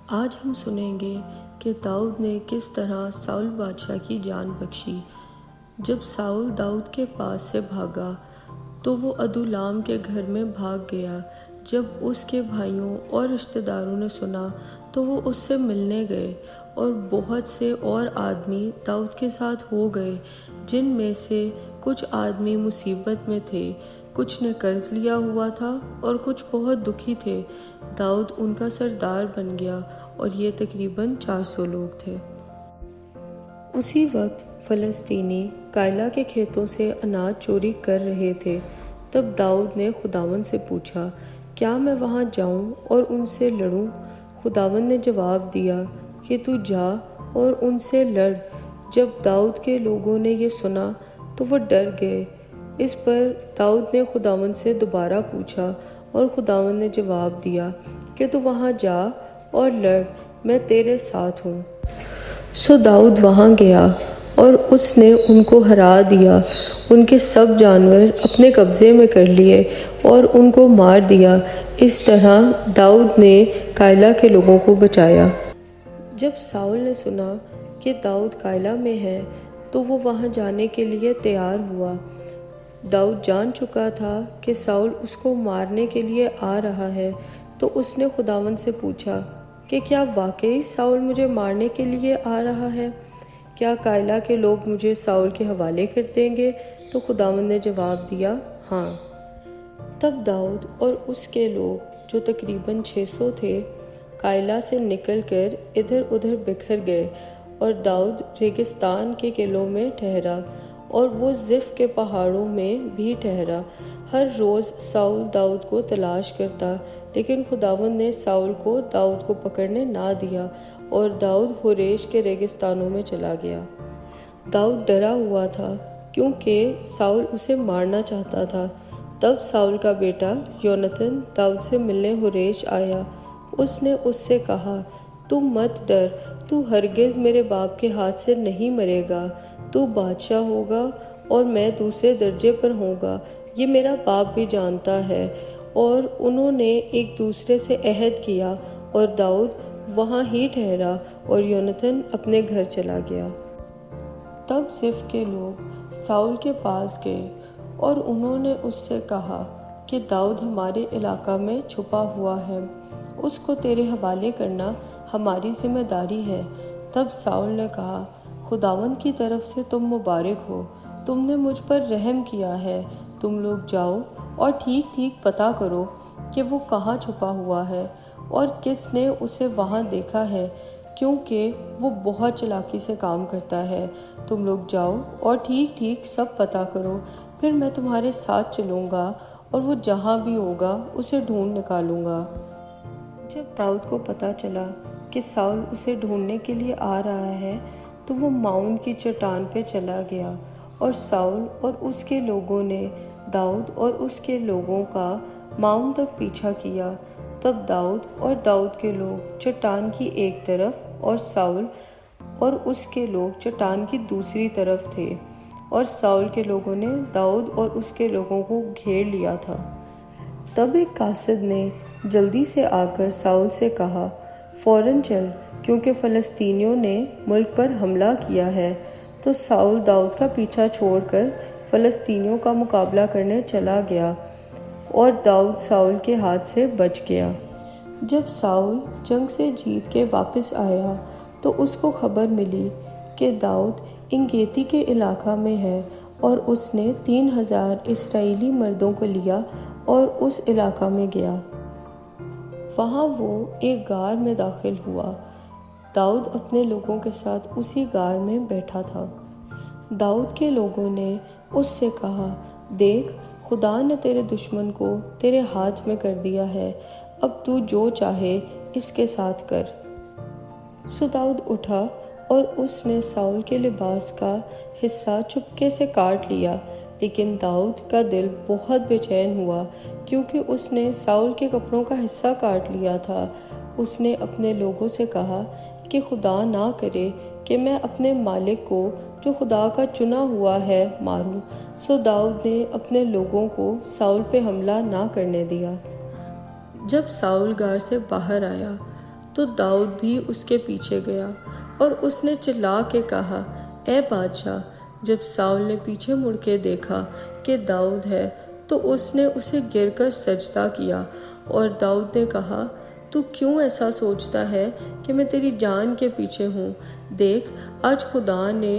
آج ہم سنیں گے کہ داؤد نے کس طرح ساؤل بادشاہ کی جان بخشی۔ جب ساؤل داؤد کے پاس سے بھاگا تو وہ ادولام کے گھر میں بھاگ گیا۔ جب اس کے بھائیوں اور رشتہ داروں نے سنا تو وہ اس سے ملنے گئے، اور بہت سے اور آدمی داؤد کے ساتھ ہو گئے، جن میں سے کچھ آدمی مصیبت میں تھے، کچھ نے قرض لیا ہوا تھا اور کچھ بہت دکھی تھے۔ داؤد ان کا سردار بن گیا، اور یہ تقریباً 400 لوگ تھے۔ اسی وقت فلسطینی قائلہ کے کھیتوں سے اناج چوری کر رہے تھے۔ تب داؤد نے خداوند سے پوچھا، کیا میں وہاں جاؤں اور ان سے لڑوں؟ خداوند نے جواب دیا کہ تو جا اور ان سے لڑ۔ جب داؤد کے لوگوں نے یہ سنا تو وہ ڈر گئے۔ اس پر داؤد نے خداوند سے دوبارہ پوچھا، اور خداوند نے جواب دیا کہ تو وہاں جا اور لڑ، میں تیرے ساتھ ہوں۔ سو داؤد وہاں گیا اور اس نے ان کو ہرا دیا، ان کے سب جانور اپنے قبضے میں کر لیے اور ان کو مار دیا۔ اس طرح داؤد نے قائلہ کے لوگوں کو بچایا۔ جب ساؤل نے سنا کہ داؤد قائلہ میں ہے تو وہ وہاں جانے کے لیے تیار ہوا۔ داؤد جان چکا تھا کہ ساؤل اس کو مارنے کے لیے آ رہا ہے، تو اس نے خداوند سے پوچھا کہ کیا واقعی ساؤل مجھے مارنے کے لیے آ رہا ہے؟ کیا قائلہ کے لوگ مجھے ساؤل کے حوالے کر دیں گے؟ تو خداوند نے جواب دیا، ہاں۔ تب داؤد اور اس کے لوگ جو تقریباً 600 تھے، قائلہ سے نکل کر ادھر ادھر بکھر گئے، اور داؤد ریگستان کے قلعوں میں ٹھہرا، اور وہ زف کے پہاڑوں میں بھی ٹھہرا۔ ہر روز ساؤل داؤد کو تلاش کرتا، لیکن خداوند نے ساؤل کو داؤد کو پکڑنے نہ دیا، اور داؤد ہوریش کے ریگستانوں میں چلا گیا۔ داؤد ڈرا ہوا تھا کیونکہ ساؤل اسے مارنا چاہتا تھا۔ تب ساؤل کا بیٹا یوناتن داؤد سے ملنے ہوریش آیا۔ اس نے اس سے کہا، تو مت ڈر، تو ہرگز میرے باپ کے ہاتھ سے نہیں مرے گا۔ تو بادشاہ ہوگا اور میں دوسرے درجے پر ہوں گا، یہ میرا باپ بھی جانتا ہے۔ اور انہوں نے ایک دوسرے سے عہد کیا، اور داؤد وہاں ہی ٹھہرا اور یوناتن اپنے گھر چلا گیا۔ تب زف کے لوگ ساؤل کے پاس گئے اور انہوں نے اس سے کہا کہ داؤد ہمارے علاقہ میں چھپا ہوا ہے، اس کو تیرے حوالے کرنا ہماری ذمہ داری ہے۔ تب ساؤل نے کہا، خداوند کی طرف سے تم مبارک ہو، تم نے مجھ پر رحم کیا ہے۔ تم لوگ جاؤ اور ٹھیک ٹھیک پتہ کرو کہ وہ کہاں چھپا ہوا ہے اور کس نے اسے وہاں دیکھا ہے، کیونکہ وہ بہت چلاکی سے کام کرتا ہے۔ تم لوگ جاؤ اور ٹھیک ٹھیک سب پتہ کرو، پھر میں تمہارے ساتھ چلوں گا اور وہ جہاں بھی ہوگا اسے ڈھونڈ نکالوں گا۔ جب داؤد کو پتہ چلا کہ ساؤل اسے ڈھونڈنے کے لیے آ رہا ہے تو وہ ماؤن کی چٹان پہ چلا گیا، اور ساؤل اور اس کے لوگوں نے داؤد اور اس کے لوگوں کا ماؤن تک پیچھا کیا۔ تب داؤد اور داؤد کے لوگ چٹان کی ایک طرف اور ساؤل اور اس کے لوگ چٹان کی دوسری طرف تھے، اور ساؤل کے لوگوں نے داؤد اور اس کے لوگوں کو گھیر لیا تھا۔ تب ایک قاصد نے جلدی سے آ کر ساؤل سے کہا، فوراً چل، کیونکہ فلسطینیوں نے ملک پر حملہ کیا ہے۔ تو ساؤل داؤد کا پیچھا چھوڑ کر فلسطینیوں کا مقابلہ کرنے چلا گیا، اور داؤد ساؤل کے ہاتھ سے بچ گیا۔ جب ساؤل جنگ سے جیت کے واپس آیا تو اس کو خبر ملی کہ داؤد انگیتی کے علاقہ میں ہے، اور اس نے 3000 اسرائیلی مردوں کو لیا اور اس علاقہ میں گیا۔ وہاں وہ ایک غار میں داخل ہوا۔ داؤد اپنے لوگوں کے ساتھ اسی غار میں بیٹھا تھا۔ داؤد کے لوگوں نے اس سے کہا، دیکھ، خدا نے تیرے دشمن کو تیرے ہاتھ میں کر دیا ہے، اب تو جو چاہے اس کے ساتھ کر۔ سو داؤد اٹھا اور اس نے ساؤل کے لباس کا حصہ چپکے سے کاٹ لیا، لیکن داؤد کا دل بہت بے چین ہوا کیونکہ اس نے ساؤل کے کپڑوں کا حصہ کاٹ لیا تھا۔ اس نے اپنے لوگوں سے کہا کہ خدا نہ کرے کہ میں اپنے مالک کو جو خدا کا چنا ہوا ہے ماروں۔ سو داؤد نے اپنے لوگوں کو ساؤل پہ حملہ نہ کرنے دیا۔ جب ساؤل غار سے باہر آیا تو داؤد بھی اس کے پیچھے گیا، اور اس نے چلا کے کہا، اے بادشاہ۔ جب ساؤل نے پیچھے مڑ کے دیکھا کہ داؤد ہے تو اس نے اسے گر کر سجدہ کیا، اور داؤد نے کہا، تو کیوں ایسا سوچتا ہے کہ میں تیری جان کے پیچھے ہوں؟ دیکھ، آج خدا نے